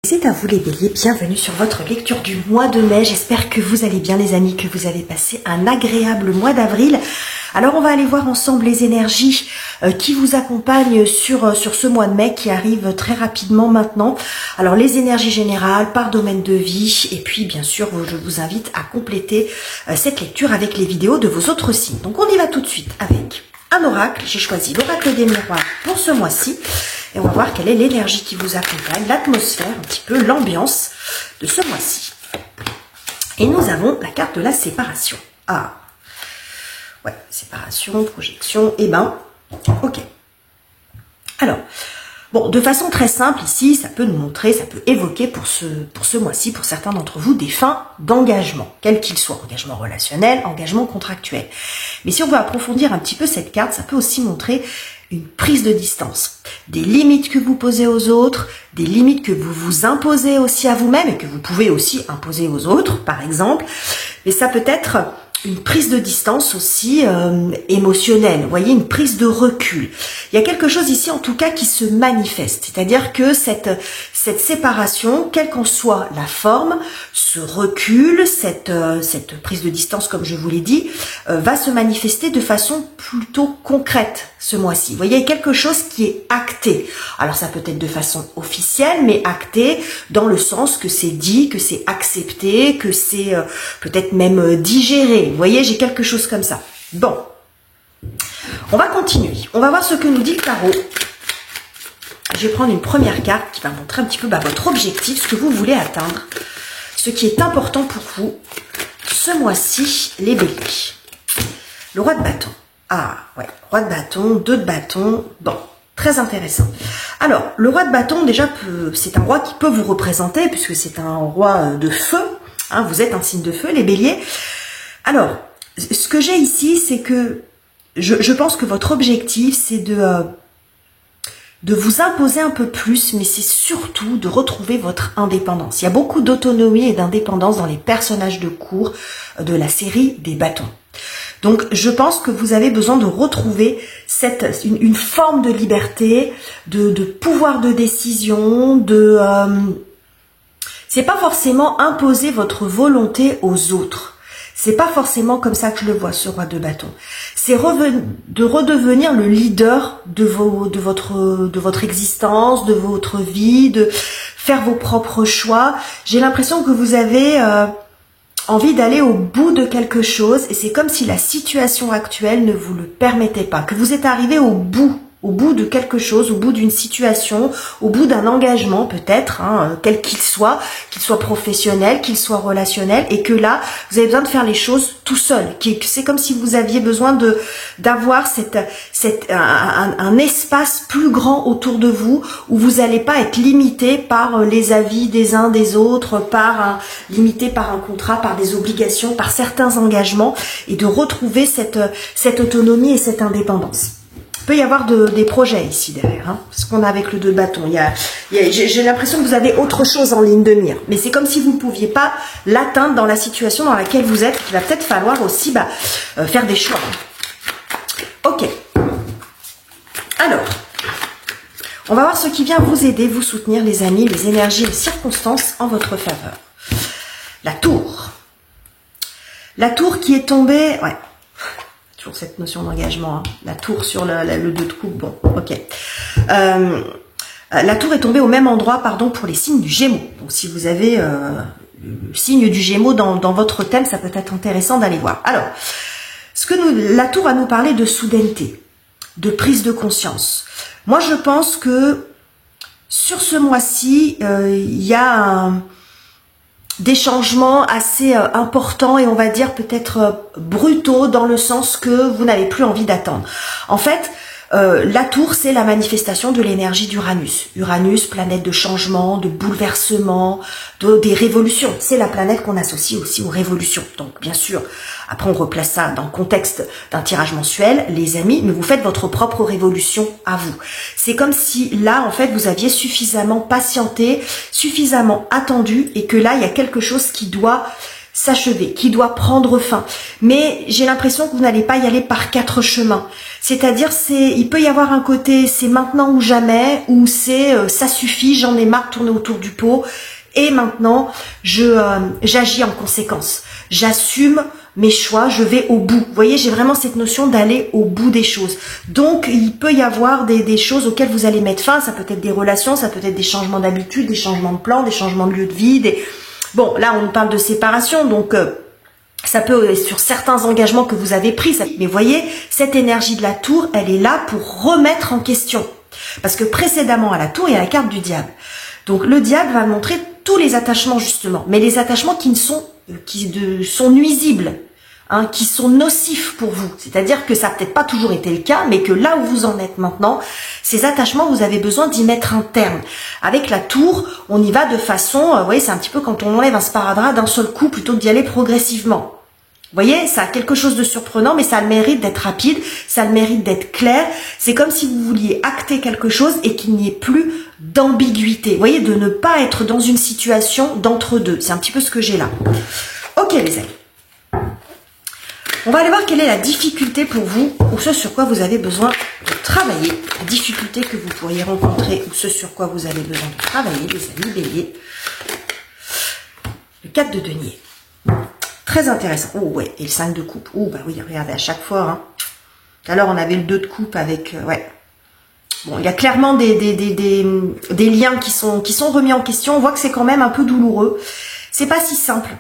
C'est à vous les béliers, bienvenue sur votre lecture du mois de mai. J'espère que vous allez bien les amis, que vous avez passé un agréable mois d'avril. Alors on va aller voir ensemble les énergies qui vous accompagnent sur ce mois de mai qui arrive très rapidement maintenant. Alors les énergies générales par domaine de vie et puis bien sûr je vous invite à compléter cette lecture avec les vidéos de vos autres signes. Donc on y va tout de suite avec un oracle. J'ai choisi l'oracle des miroirs pour ce mois-ci. Et on va voir quelle est l'énergie qui vous accompagne, l'atmosphère, un petit peu l'ambiance de ce mois-ci. Et nous avons la carte de la séparation. Ah, ouais, séparation, projection, et ben, ok. Alors, bon, de façon très simple ici, ça peut nous montrer, ça peut évoquer pour ce mois-ci, pour certains d'entre vous, des fins d'engagement, quel qu'il soit, engagement relationnel, engagement contractuel. Mais si on veut approfondir un petit peu cette carte, ça peut aussi montrer une prise de distance, des limites que vous posez aux autres, des limites que vous vous imposez aussi à vous-même et que vous pouvez aussi imposer aux autres, par exemple. Mais ça peut être une prise de distance aussi émotionnelle, vous voyez, une prise de recul. Il y a quelque chose ici en tout cas qui se manifeste, c'est-à-dire que cette séparation, quelle qu'en soit la forme, ce recul, cette prise de distance comme je vous l'ai dit, va se manifester de façon plutôt concrète ce mois-ci. Vous voyez, il y a quelque chose qui est acté. Alors ça peut être de façon officielle, mais acté dans le sens que c'est dit, que c'est accepté, que c'est peut-être même digéré. Vous voyez, j'ai quelque chose comme ça. Bon, on va continuer. On va voir ce que nous dit le tarot. Je vais prendre une première carte qui va montrer un petit peu votre objectif, ce que vous voulez atteindre, ce qui est important pour vous ce mois-ci, les béliers. Le roi de bâton. Ah, ouais, roi de bâton, 2 de bâton. Bon, très intéressant. Alors, le roi de bâton, déjà, c'est un roi qui peut vous représenter, puisque c'est un roi de feu. Hein, vous êtes un signe de feu, les béliers. Alors, ce que j'ai ici, c'est que je pense que votre objectif, c'est de vous imposer un peu plus, mais c'est surtout de retrouver votre indépendance. Il y a beaucoup d'autonomie et d'indépendance dans les personnages de cour de la série des bâtons. Donc, je pense que vous avez besoin de retrouver une forme de liberté, de pouvoir de décision, c'est pas forcément imposer votre volonté aux autres. C'est pas forcément comme ça que je le vois, ce roi de bâton. C'est de redevenir le leader de votre existence, de votre vie, de faire vos propres choix. J'ai l'impression que vous avez envie d'aller au bout de quelque chose et c'est comme si la situation actuelle ne vous le permettait pas, que vous êtes arrivé au bout de quelque chose, au bout d'une situation, au bout d'un engagement peut-être, hein, quel qu'il soit professionnel, qu'il soit relationnel, et que là, vous avez besoin de faire les choses tout seul. C'est comme si vous aviez besoin d'avoir un espace plus grand autour de vous, où vous n'allez pas être limité par les avis des uns des autres, limité par un contrat, par des obligations, par certains engagements, et de retrouver cette autonomie et cette indépendance. Il peut y avoir des projets ici derrière, hein, ce qu'on a avec le 2 de bâton. J'ai l'impression que vous avez autre chose en ligne de mire, mais c'est comme si vous ne pouviez pas l'atteindre dans la situation dans laquelle vous êtes, qu'il va peut-être falloir aussi faire des choix. Ok. Alors, on va voir ce qui vient vous aider, vous soutenir, les amis, les énergies, les circonstances en votre faveur. La tour. La tour qui est tombée... Ouais. Toujours cette notion d'engagement, hein. La tour sur le 2 de coupe, bon, ok. La tour est tombée au même endroit, pardon, pour les signes du Gémeaux. Donc si vous avez le signe du Gémeaux dans votre thème, ça peut être intéressant d'aller voir. Alors, la tour va nous parler de soudaineté, de prise de conscience. Moi, je pense que sur ce mois-ci, il y a des changements assez importants et on va dire peut-être brutaux dans le sens que vous n'avez plus envie d'attendre. En fait, la tour, c'est la manifestation de l'énergie d'Uranus. Uranus, planète de changement, de bouleversement, des révolutions. C'est la planète qu'on associe aussi aux révolutions. Donc, bien sûr, après on replace ça dans le contexte d'un tirage mensuel, les amis, mais vous faites votre propre révolution à vous. C'est comme si là, en fait, vous aviez suffisamment patienté, suffisamment attendu, et que là, il y a quelque chose qui doit s'achever, qui doit prendre fin. Mais j'ai l'impression que vous n'allez pas y aller par 4 chemins. C'est-à-dire, il peut y avoir un côté, c'est maintenant ou jamais, ou c'est ça suffit, j'en ai marre de tourner autour du pot, et maintenant, j'agis en conséquence. J'assume mes choix, je vais au bout. Vous voyez, j'ai vraiment cette notion d'aller au bout des choses. Donc, il peut y avoir des choses auxquelles vous allez mettre fin. Ça peut être des relations, ça peut être des changements d'habitude, des changements de plan, des changements de lieu de vie, Bon, là, on parle de séparation, donc ça peut sur certains engagements que vous avez pris. Mais voyez, cette énergie de la tour, elle est là pour remettre en question. Parce que précédemment à la tour, il y a la carte du diable. Donc le diable va montrer tous les attachements justement, mais les attachements qui sont nuisibles, hein, qui sont nocifs pour vous. C'est-à-dire que ça n'a peut-être pas toujours été le cas, mais que là où vous en êtes maintenant, ces attachements, vous avez besoin d'y mettre un terme. Avec la tour, on y va de façon, vous voyez, c'est un petit peu quand on enlève un sparadrap d'un seul coup plutôt que d'y aller progressivement. Vous voyez, ça a quelque chose de surprenant, mais ça a le mérite d'être rapide, ça a le mérite d'être clair. C'est comme si vous vouliez acter quelque chose et qu'il n'y ait plus d'ambiguïté. Vous voyez, de ne pas être dans une situation d'entre-deux. C'est un petit peu ce que j'ai là. Ok les amis. On va aller voir quelle est la difficulté pour vous, ou ce sur quoi vous avez besoin de travailler. La difficulté que vous pourriez rencontrer, ou ce sur quoi vous avez besoin de travailler, les amis béliers. Le 4 de denier. Très intéressant. Oh ouais, et le 5 de coupe. Oh bah oui, regardez, à chaque fois. Hein. Tout à l'heure, on avait le 2 de coupe avec... ouais. Bon, il y a clairement des liens qui sont remis en question. On voit que c'est quand même un peu douloureux. C'est pas si simple.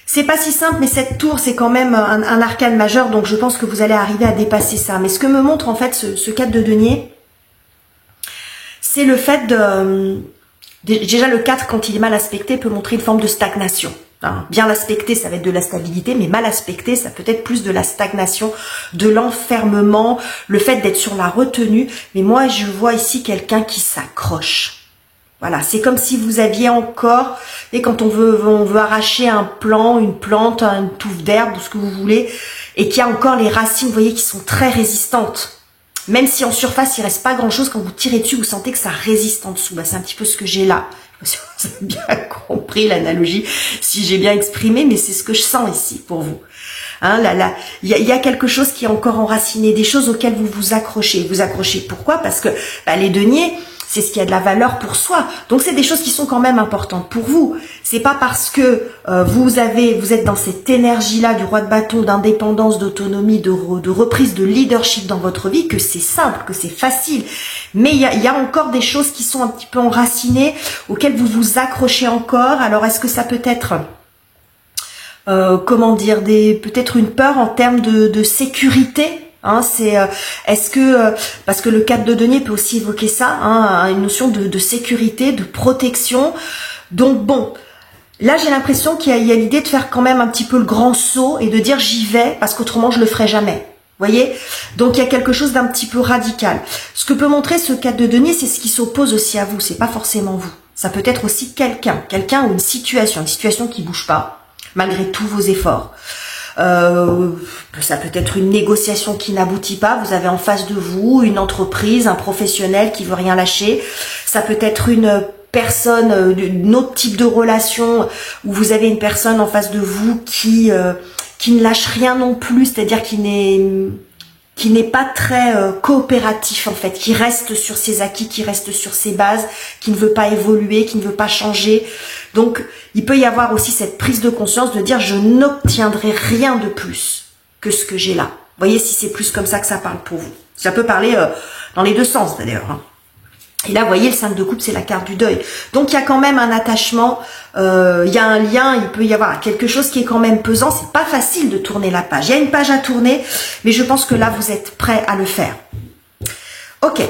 C'est pas si simple, mais cette tour, c'est quand même un arcane majeur. Donc, je pense que vous allez arriver à dépasser ça. Mais ce que me montre, en fait, ce 4 de denier, c'est le fait de... Déjà, le 4, quand il est mal aspecté, peut montrer une forme de stagnation. Hein, bien l'aspecter, ça va être de la stabilité, mais mal aspecté, ça peut être plus de la stagnation, de l'enfermement, le fait d'être sur la retenue. Mais moi, je vois ici quelqu'un qui s'accroche. Voilà, c'est comme si vous aviez encore, et quand on veut arracher un plant, une plante, une touffe d'herbe, ou ce que vous voulez, et qu'il y a encore les racines, vous voyez, qui sont très résistantes. Même si en surface, il reste pas grand-chose, quand vous tirez dessus, vous sentez que ça résiste en dessous. Bah, c'est un petit peu ce que j'ai là. Si vous avez bien compris l'analogie, si j'ai bien exprimé, mais c'est ce que je sens ici pour vous. Hein, il y a quelque chose qui est encore enraciné, des choses auxquelles vous vous accrochez. Vous accrochez pourquoi? Parce que les deniers, c'est ce qui a de la valeur pour soi. Donc c'est des choses qui sont quand même importantes pour vous. C'est pas parce que vous êtes dans cette énergie-là du roi de bâton, d'indépendance, d'autonomie, de reprise de leadership dans votre vie que c'est simple, que c'est facile. Mais il y a encore des choses qui sont un petit peu enracinées, auxquelles vous vous accrochez encore. Alors est-ce que ça peut être comment dire, peut-être une peur en termes de sécurité? Hein, est-ce que parce que le 4 de denier peut aussi évoquer ça, hein, une notion de sécurité, de protection. Donc bon, là j'ai l'impression qu'il y a l'idée de faire quand même un petit peu le grand saut et de dire j'y vais parce qu'autrement je le ferai jamais. Voyez, donc il y a quelque chose d'un petit peu radical. Ce que peut montrer ce 4 de denier, c'est ce qui s'oppose aussi à vous. C'est pas forcément vous. Ça peut être aussi quelqu'un ou une situation qui bouge pas malgré tous vos efforts. Ça peut être une négociation qui n'aboutit pas. Vous avez en face de vous une entreprise, un professionnel qui veut rien lâcher. Ça peut être une personne, un autre type de relation où vous avez une personne en face de vous qui ne lâche rien non plus, c'est-à-dire qui n'est pas très coopératif en fait, qui reste sur ses acquis, qui reste sur ses bases, qui ne veut pas évoluer, qui ne veut pas changer. Donc, il peut y avoir aussi cette prise de conscience de dire je n'obtiendrai rien de plus que ce que j'ai là. Vous voyez si c'est plus comme ça que ça parle pour vous. Ça peut parler dans les deux sens d'ailleurs. Hein. Et là, vous voyez, le 5 de coupe, c'est la carte du deuil. Donc, il y a quand même un attachement, il y a un lien, il peut y avoir quelque chose qui est quand même pesant. C'est pas facile de tourner la page. Il y a une page à tourner, mais je pense que là, vous êtes prêts à le faire. Ok,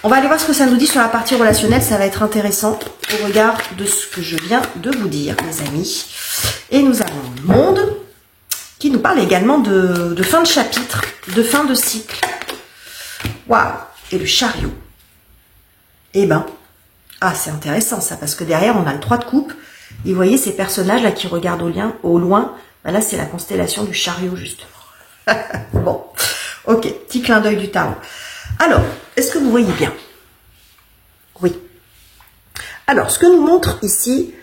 on va aller voir ce que ça nous dit sur la partie relationnelle. Ça va être intéressant au regard de ce que je viens de vous dire, les amis. Et nous avons le monde qui nous parle également de fin de chapitre, de fin de cycle. Waouh! Et le chariot. Eh ben, c'est intéressant ça, parce que derrière, on a le 3 de coupe. Et vous voyez ces personnages-là qui regardent au loin. Ben là, c'est la constellation du chariot, justement. Bon, ok, petit clin d'œil du tarot. Alors, est-ce que vous voyez bien? Oui. Alors, ce que nous montre ici,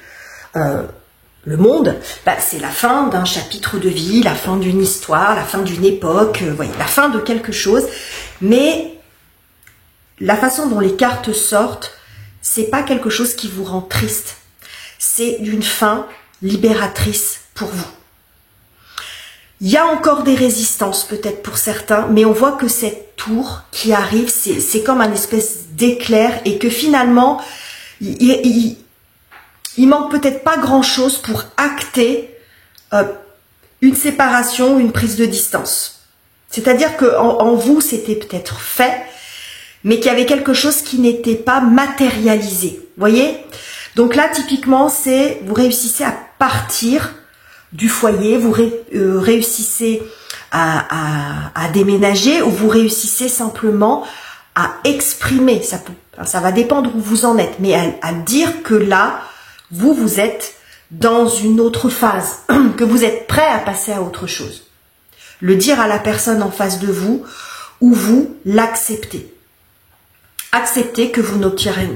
le monde, c'est la fin d'un chapitre de vie, la fin d'une histoire, la fin d'une époque, voyez, la fin de quelque chose. Mais la façon dont les cartes sortent, c'est pas quelque chose qui vous rend triste. C'est une fin libératrice pour vous. Il y a encore des résistances peut-être pour certains, mais on voit que cette tour qui arrive, c'est comme un espèce d'éclair et que finalement, il manque peut-être pas grand-chose pour acter une séparation, une prise de distance. C'est-à-dire qu'en vous, c'était peut-être fait, mais qu'il y avait quelque chose qui n'était pas matérialisé. Vous voyez? Donc là, typiquement, c'est vous réussissez à partir du foyer, vous réussissez à déménager ou vous réussissez simplement à exprimer. Ça va dépendre où vous en êtes, mais à dire que là, vous êtes dans une autre phase, que vous êtes prêt à passer à autre chose. Le dire à la personne en face de vous ou vous l'acceptez. Acceptez que vous n'obtiendrez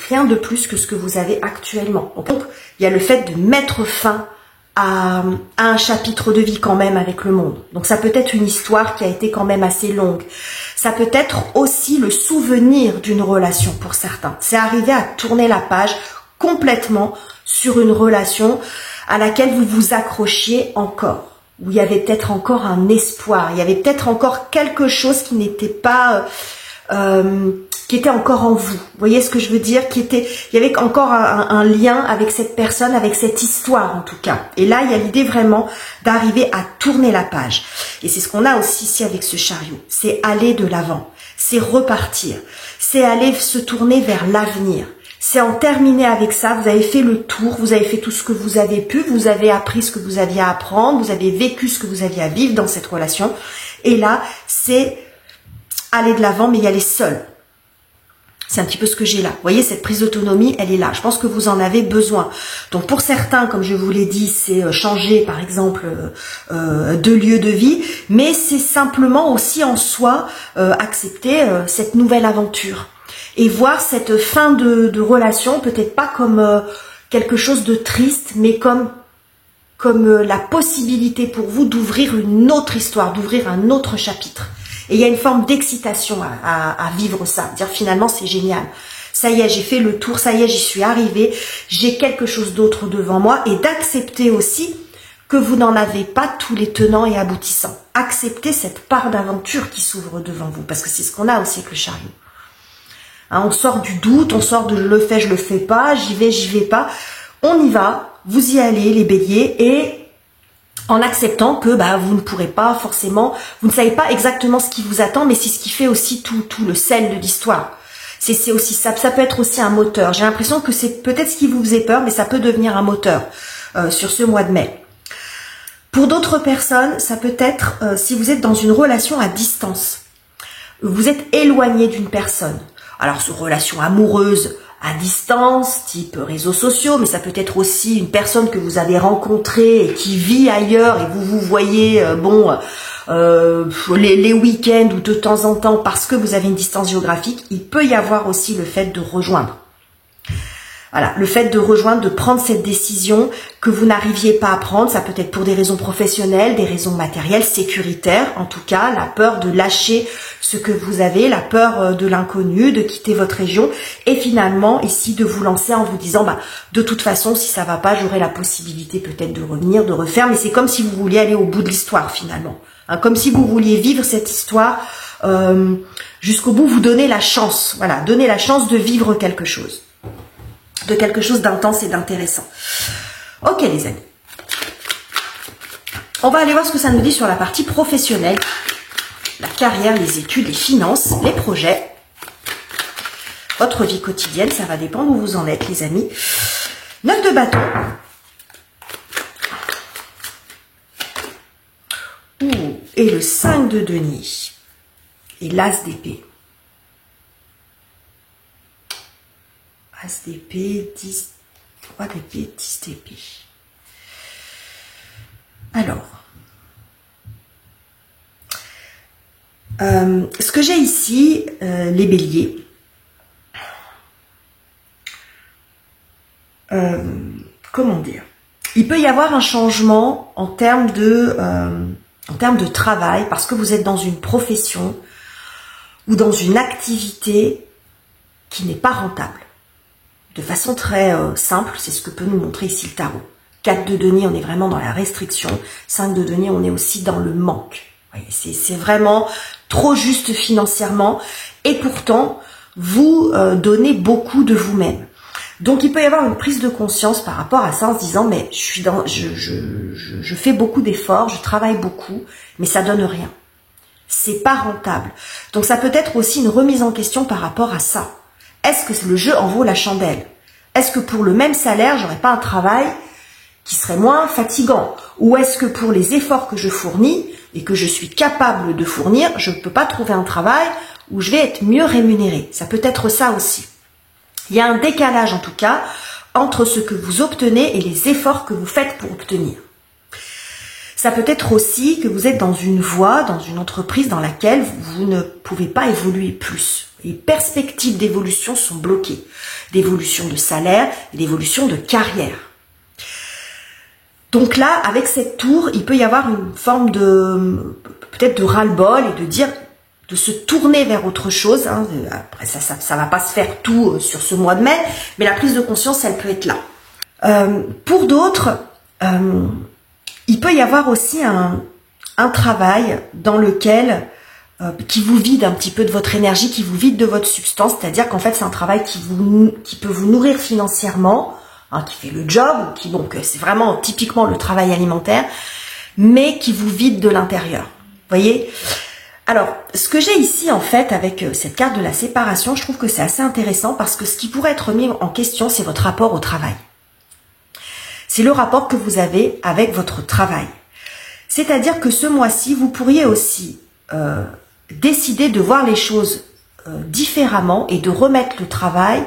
rien de plus que ce que vous avez actuellement. Donc, il y a le fait de mettre fin à un chapitre de vie quand même avec le monde. Donc, ça peut être une histoire qui a été quand même assez longue. Ça peut être aussi le souvenir d'une relation pour certains. C'est arriver à tourner la page complètement sur une relation à laquelle vous vous accrochiez encore. Où il y avait peut-être encore un espoir. Il y avait peut-être encore quelque chose qui n'était pas... qui était encore en vous. Vous voyez ce que je veux dire? Il y avait encore un lien avec cette personne, avec cette histoire en tout cas. Et là, il y a l'idée vraiment d'arriver à tourner la page. Et c'est ce qu'on a aussi ici avec ce chariot. C'est aller de l'avant. C'est repartir. C'est aller se tourner vers l'avenir. C'est en terminer avec ça. Vous avez fait le tour. Vous avez fait tout ce que vous avez pu. Vous avez appris ce que vous aviez à apprendre. Vous avez vécu ce que vous aviez à vivre dans cette relation. Et là, c'est aller de l'avant, mais y aller seul. C'est un petit peu ce que j'ai là. Vous voyez, cette prise d'autonomie, elle est là. Je pense que vous en avez besoin. Donc pour certains, comme je vous l'ai dit, c'est changer par exemple de lieu de vie, mais c'est simplement aussi en soi accepter cette nouvelle aventure. Et voir cette fin de relation, peut-être pas comme quelque chose de triste, mais comme la possibilité pour vous d'ouvrir une autre histoire, d'ouvrir un autre chapitre. Et il y a une forme d'excitation à vivre ça. Dire finalement c'est génial. Ça y est, j'ai fait le tour, ça y est, j'y suis arrivée. J'ai quelque chose d'autre devant moi. Et d'accepter aussi que vous n'en avez pas tous les tenants et aboutissants. Accepter cette part d'aventure qui s'ouvre devant vous. Parce que c'est ce qu'on a aussi avec le chariot. Hein, on sort du doute, on sort de je le fais, je le fais pas, j'y vais pas. On y va, vous y allez les béliers et... en acceptant que vous ne pourrez pas forcément, vous ne savez pas exactement ce qui vous attend, mais c'est ce qui fait aussi tout le sel de l'histoire. C'est aussi ça peut être aussi un moteur. J'ai l'impression que c'est peut-être ce qui vous faisait peur, mais ça peut devenir un moteur sur ce mois de mai. Pour d'autres personnes, ça peut être si vous êtes dans une relation à distance, vous êtes éloigné d'une personne. Alors, cette relation amoureuse à distance, type réseaux sociaux, mais ça peut être aussi une personne que vous avez rencontrée et qui vit ailleurs et vous voyez, les week-ends ou de temps en temps parce que vous avez une distance géographique. Il peut y avoir aussi le fait de rejoindre. Voilà, le fait de rejoindre, de prendre cette décision que vous n'arriviez pas à prendre, ça peut être pour des raisons professionnelles, des raisons matérielles, sécuritaires, en tout cas, la peur de lâcher ce que vous avez, la peur de l'inconnu, de quitter votre région, et finalement, ici, de vous lancer en vous disant, de toute façon, si ça va pas, j'aurai la possibilité peut-être de revenir, de refaire, mais c'est comme si vous vouliez aller au bout de l'histoire, finalement. Hein, comme si vous vouliez vivre cette histoire jusqu'au bout, vous donnez la chance, voilà, donnez la chance de vivre quelque chose. De quelque chose d'intense et d'intéressant. Ok les amis. On va aller voir ce que ça nous dit sur la partie professionnelle. La carrière, les études, les finances, les projets. Votre vie quotidienne, ça va dépendre où vous en êtes les amis. 9 de bâton. Et le 5 de denier. Et l'as d'épée. As d'épée, 10, 3 d'épée, 10 d'épée. Alors, ce que j'ai ici, les béliers, comment dire, Il peut y avoir un changement en termes de travail parce que vous êtes dans une profession ou dans une activité qui n'est pas rentable. De façon très simple, c'est ce que peut nous montrer ici le tarot. 4 de denier, on est vraiment dans la restriction. 5 de denier, on est aussi dans le manque. C'est vraiment trop juste financièrement. Et pourtant, vous donnez beaucoup de vous-même. Donc, il peut y avoir une prise de conscience par rapport à ça en se disant, mais je fais beaucoup d'efforts, je travaille beaucoup, mais ça donne rien. C'est pas rentable. Donc, ça peut être aussi une remise en question par rapport à ça. Est-ce que le jeu en vaut la chandelle? Est-ce que pour le même salaire, j'aurais pas un travail qui serait moins fatigant? Ou est-ce que pour les efforts que je fournis et que je suis capable de fournir, je ne peux pas trouver un travail où je vais être mieux rémunérée? Ça peut être ça aussi. Il y a un décalage en tout cas entre ce que vous obtenez et les efforts que vous faites pour obtenir. Ça peut être aussi que vous êtes dans une voie, dans une entreprise dans laquelle vous ne pouvez pas évoluer plus. Les perspectives d'évolution sont bloquées. D'évolution de salaire et d'évolution de carrière. Donc là, avec cette tour, il peut y avoir une forme de, peut-être de ras-le-bol et de dire, de se tourner vers autre chose. Hein. Après, ça va pas se faire tout sur ce mois de mai, mais la prise de conscience, elle peut être là. Pour d'autres, il peut y avoir aussi un travail dans lequel, qui vous vide un petit peu de votre énergie, qui vous vide de votre substance, c'est-à-dire qu'en fait, c'est un travail qui peut vous nourrir financièrement, qui fait le job, donc c'est vraiment typiquement le travail alimentaire, mais qui vous vide de l'intérieur. Voyez? Alors, ce que j'ai ici en fait avec cette carte de la séparation, je trouve que c'est assez intéressant parce que ce qui pourrait être mis en question, c'est votre rapport au travail. C'est le rapport que vous avez avec votre travail. C'est-à-dire que ce mois-ci, vous pourriez aussi décider de voir les choses différemment et de remettre le travail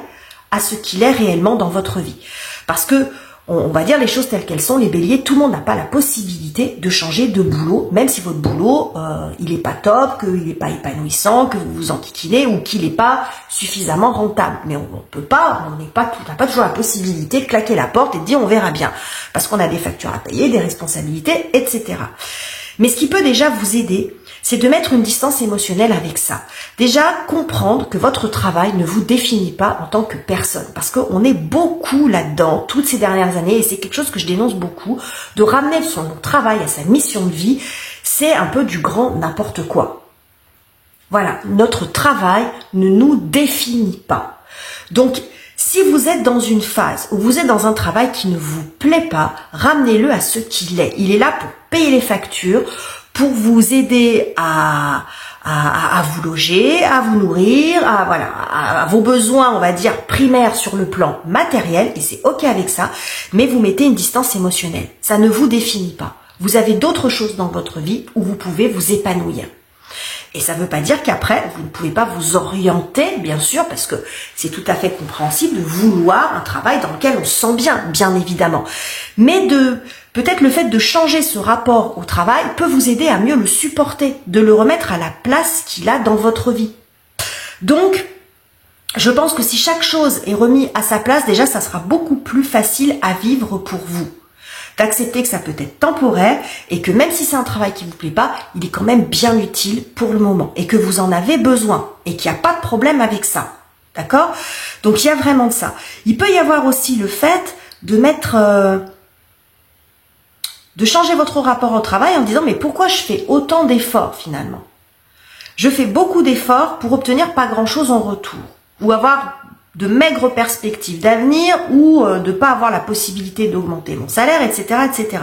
à ce qu'il est réellement dans votre vie. Parce que, on va dire les choses telles qu'elles sont, les béliers, tout le monde n'a pas la possibilité de changer de boulot, même si votre boulot, il n'est pas top, qu'il n'est pas épanouissant, que vous vous enquiquinez ou qu'il n'est pas suffisamment rentable. Mais on peut pas, on n'a pas toujours la possibilité de claquer la porte et de dire on verra bien. Parce qu'on a des factures à payer, des responsabilités, etc. Mais ce qui peut déjà vous aider, c'est de mettre une distance émotionnelle avec ça. Déjà, comprendre que votre travail ne vous définit pas en tant que personne. Parce qu'on est beaucoup là-dedans, toutes ces dernières années, et c'est quelque chose que je dénonce beaucoup, de ramener son travail à sa mission de vie, c'est un peu du grand n'importe quoi. Voilà, notre travail ne nous définit pas. Donc, si vous êtes dans une phase où vous êtes dans un travail qui ne vous plaît pas, ramenez-le à ce qu'il est. Il est là pour payer les factures, pour vous aider à vous loger, à vous nourrir, à vos besoins, on va dire, primaires sur le plan matériel, et c'est ok avec ça, mais vous mettez une distance émotionnelle. Ça ne vous définit pas. Vous avez d'autres choses dans votre vie où vous pouvez vous épanouir. Et ça ne veut pas dire qu'après, vous ne pouvez pas vous orienter, bien sûr, parce que c'est tout à fait compréhensible de vouloir un travail dans lequel on se sent bien, bien évidemment. Mais peut-être le fait de changer ce rapport au travail peut vous aider à mieux le supporter, de le remettre à la place qu'il a dans votre vie. Donc, je pense que si chaque chose est remise à sa place, déjà, ça sera beaucoup plus facile à vivre pour vous. D'accepter que ça peut être temporaire et que même si c'est un travail qui ne vous plaît pas, il est quand même bien utile pour le moment et que vous en avez besoin et qu'il n'y a pas de problème avec ça. D'accord? Donc, il y a vraiment de ça. Il peut y avoir aussi le fait de mettre... de changer votre rapport au travail en disant « Mais pourquoi je fais autant d'efforts finalement ?» Je fais beaucoup d'efforts pour obtenir pas grand-chose en retour ou avoir de maigres perspectives d'avenir ou de pas avoir la possibilité d'augmenter mon salaire, etc., etc.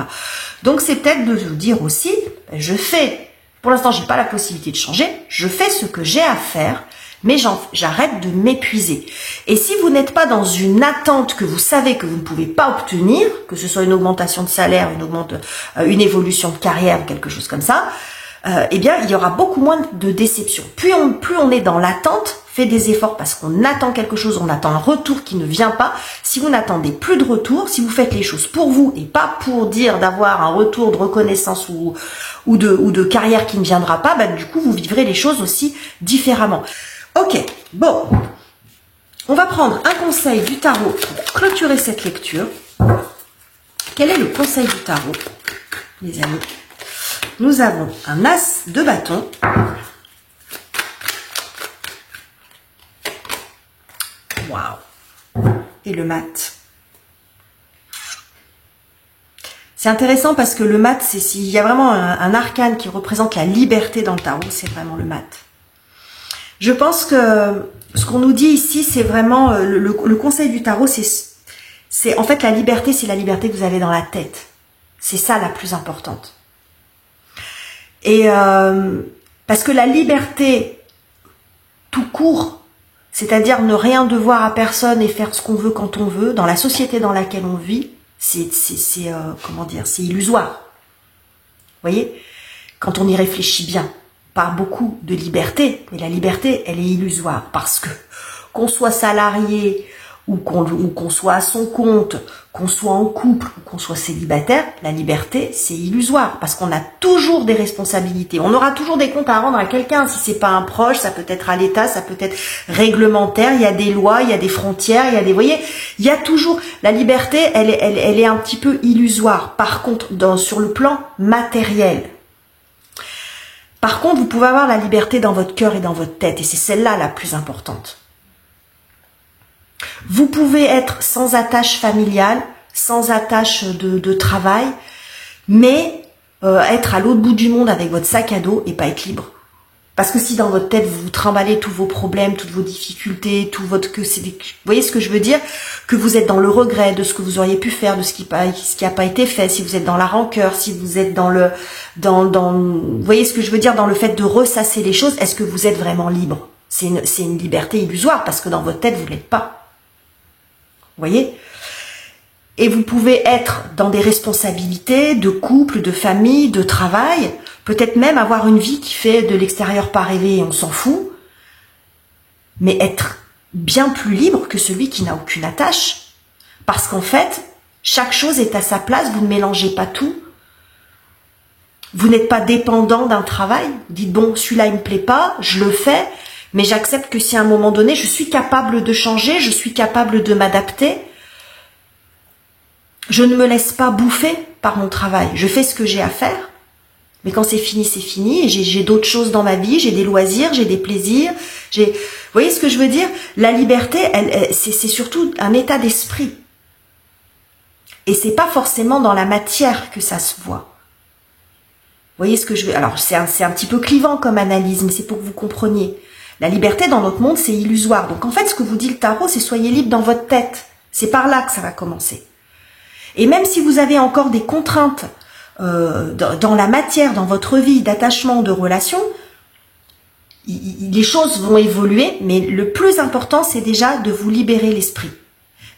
Donc, c'est peut-être de vous dire aussi, je fais, pour l'instant, j'ai pas la possibilité de changer, je fais ce que j'ai à faire, mais j'arrête de m'épuiser. Et si vous n'êtes pas dans une attente que vous savez que vous ne pouvez pas obtenir, que ce soit une augmentation de salaire, une évolution de carrière ou quelque chose comme ça, eh bien, il y aura beaucoup moins de déception. Plus on est dans l'attente, fait des efforts parce qu'on attend quelque chose, on attend un retour qui ne vient pas. Si vous n'attendez plus de retour, si vous faites les choses pour vous et pas pour dire d'avoir un retour de reconnaissance ou de carrière qui ne viendra pas, bah, du coup, vous vivrez les choses aussi différemment. Ok, bon, on va prendre un conseil du tarot pour clôturer cette lecture. Quel est le conseil du tarot, les amis? Nous avons un as de bâton. Waouh. Et le mat. C'est intéressant parce que le mat, c'est s'il y a vraiment un arcane qui représente la liberté dans le tarot, c'est vraiment le mat. Je pense que ce qu'on nous dit ici, c'est vraiment le conseil du tarot, c'est en fait la liberté, c'est la liberté que vous avez dans la tête. C'est ça la plus importante. Et parce que la liberté tout court, c'est-à-dire ne rien devoir à personne et faire ce qu'on veut quand on veut, dans la société dans laquelle on vit, c'est comment dire, c'est illusoire. Vous voyez, quand on y réfléchit bien, on parle beaucoup de liberté, mais la liberté, elle est illusoire parce que qu'on soit salarié ou qu'on soit à son compte, qu'on soit en couple ou qu'on soit célibataire, la liberté, c'est illusoire parce qu'on a toujours des responsabilités. On aura toujours des comptes à rendre à quelqu'un. Si c'est pas un proche, ça peut être à l'État, ça peut être réglementaire. Il y a des lois, il y a des frontières, il y a des, vous voyez, il y a toujours la liberté. Elle est un petit peu illusoire. Par contre, sur le plan matériel. Par contre, vous pouvez avoir la liberté dans votre cœur et dans votre tête, et c'est celle-là la plus importante. Vous pouvez être sans attache familiale, sans attache de travail, mais être à l'autre bout du monde avec votre sac à dos et pas être libre. Parce que si dans votre tête, vous vous trimballez tous vos problèmes, toutes vos difficultés, tout votre... vous voyez ce que je veux dire? Que vous êtes dans le regret de ce que vous auriez pu faire, de ce qui a pas été fait, si vous êtes dans la rancœur, si vous êtes dans le... vous voyez ce que je veux dire? Dans le fait de ressasser les choses, est-ce que vous êtes vraiment libre? C'est une liberté illusoire parce que dans votre tête, vous ne l'êtes pas. Vous voyez? Et vous pouvez être dans des responsabilités de couple, de famille, de travail, peut-être même avoir une vie qui fait de l'extérieur pas rêver et on s'en fout, mais être bien plus libre que celui qui n'a aucune attache. Parce qu'en fait, chaque chose est à sa place, vous ne mélangez pas tout. Vous n'êtes pas dépendant d'un travail. Vous dites, bon, celui-là, il me plaît pas, je le fais, mais j'accepte que si à un moment donné, je suis capable de changer, je suis capable de m'adapter, je ne me laisse pas bouffer par mon travail. Je fais ce que j'ai à faire, mais quand c'est fini, et j'ai d'autres choses dans ma vie, j'ai des loisirs, j'ai des plaisirs, vous voyez ce que je veux dire? La liberté, c'est surtout un état d'esprit. Et c'est pas forcément dans la matière que ça se voit. Vous voyez ce que je veux? Alors, c'est un petit peu clivant comme analyse, mais c'est pour que vous compreniez. La liberté dans notre monde, c'est illusoire. Donc en fait, ce que vous dit le tarot, c'est soyez libre dans votre tête. C'est par là que ça va commencer. Et même si vous avez encore des contraintes dans la matière, dans votre vie, d'attachement, de relation, les choses vont évoluer, mais le plus important, c'est déjà de vous libérer l'esprit.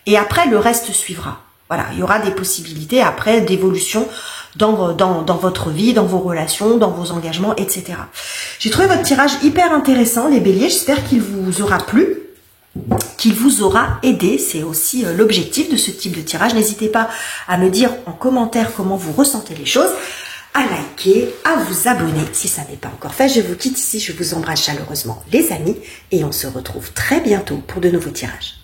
Et après, le reste suivra. Voilà, il y aura des possibilités après d'évolution dans votre vie, dans vos relations, dans vos engagements, etc. J'ai trouvé votre tirage hyper intéressant, les béliers. J'espère qu'il vous aura plu, qu'il vous aura aidé. C'est aussi l'objectif de ce type de tirage. N'hésitez pas à me dire en commentaire comment vous ressentez les choses, à liker, à vous abonner si ça n'est pas encore fait. Je vous quitte ici, je vous embrasse chaleureusement les amis et on se retrouve très bientôt pour de nouveaux tirages.